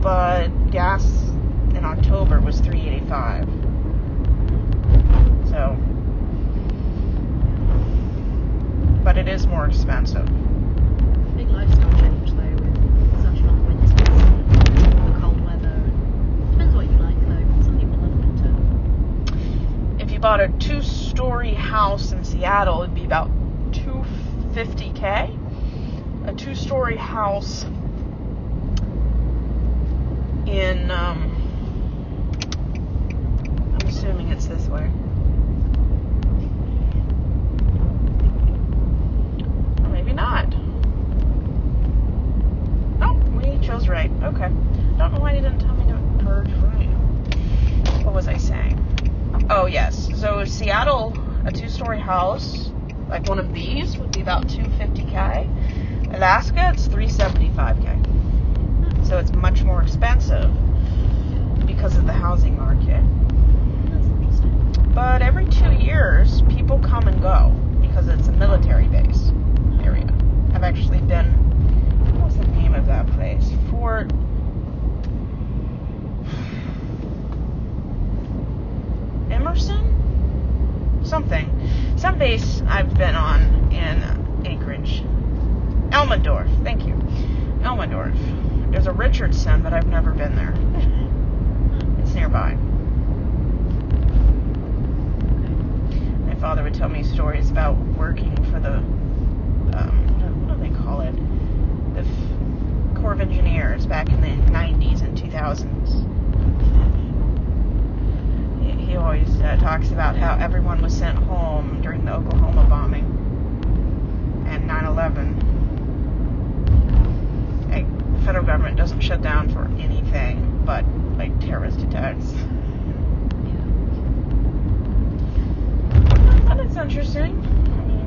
but gas in October was $3.85. So, but it is more expensive. Big lifestyle change though, with such long winters, the cold weather. Depends what you like though. Some people love winter. If you bought a 2-story house in Seattle, it'd be about $250K. A 2-story house in, I'm assuming it's this way. Or maybe not. Oh, we chose right. Okay. Don't know why they didn't tell me to merge right. What was I saying? Oh, yes. So Seattle, a 2-story house, like one of these, would be about $250K. Alaska, it's $375K. So it's much more expensive because of the housing market. That's interesting. But every 2 years, people come and go because it's a military base area. I've actually been, what was the name of that place? Fort Emerson? Something. Some base I've been on in Anchorage. Elmendorf. Thank you. Elmendorf. There's a Richardson, but I've never been there. It's nearby. My father would tell me stories about working for the, what do they call it? The Corps of Engineers back in the 90s and 2000s. He always talks about how everyone was sent home during the Oklahoma bombing and 9/11. Like, the federal government doesn't shut down for anything but, like, terrorist attacks. But it's interesting. I mean,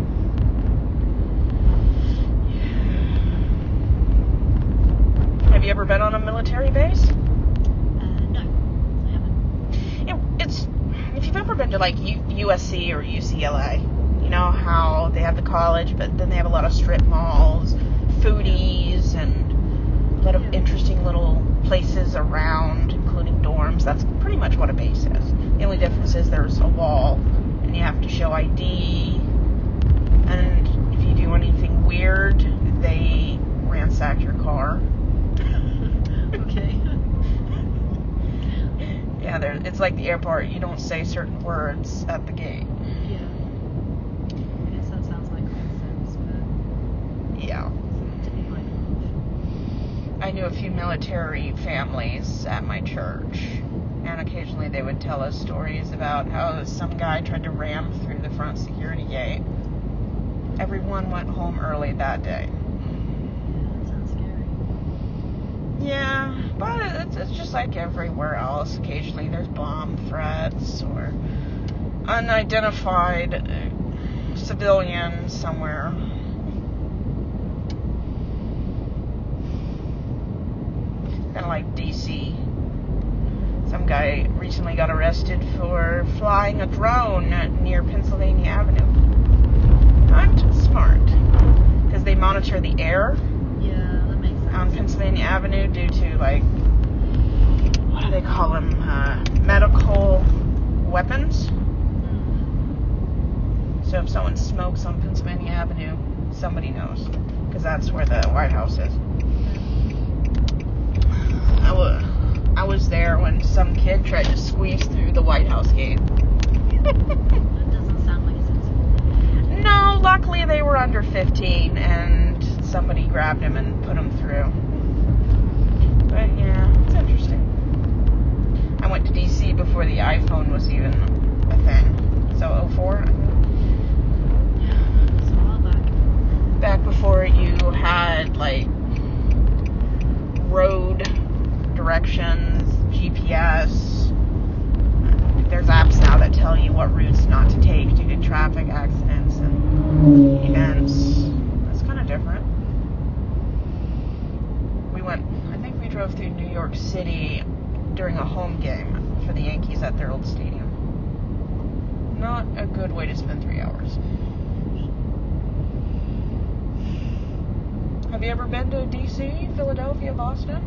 have you ever been on a military base? No, I haven't. It's, if you've ever been to like USC or UCLA, you know how they have the college, but then they have a lot of strip malls, foodies, and a lot of interesting little places around, including dorms. That's pretty much what a base is. The only difference is there's a wall, and you have to show ID, and if you do anything weird, they ransack your car. Okay. Yeah, it's like the airport. You don't say certain words at the gate. Yeah. I guess that sounds like common sense, but Yeah. something to be mindful of. I knew a few military families at my church, and occasionally they would tell us stories about how some guy tried to ram through the front security gate. Everyone went home early that day. That sounds scary. Yeah, but it's just like everywhere else. Occasionally there's bomb threats or unidentified civilians somewhere. Kind of like DC. Some guy recently got arrested for flying a drone near Pennsylvania Avenue. Not smart, because they monitor the air Yeah, that makes sense. on Pennsylvania Avenue due to, like, what do they call them? Medical weapons. So if someone smokes on Pennsylvania Avenue, somebody knows, because that's where the White House is. I was there when some kid tried to squeeze through the White House gate. That doesn't sound like a sensible thing. No, luckily they were under 15 and somebody grabbed him and put him through. But yeah, it's interesting. I went to DC before the iPhone was even a thing. So 04, I think. It's a while back. Back before you had like road directions, GPS. There's apps now that tell you what routes not to take due to traffic accidents and events. That's kind of different. I think we drove through New York City during a home game for the Yankees at their old stadium. Not a good way to spend 3 hours. Have you ever been to DC, Philadelphia, Boston?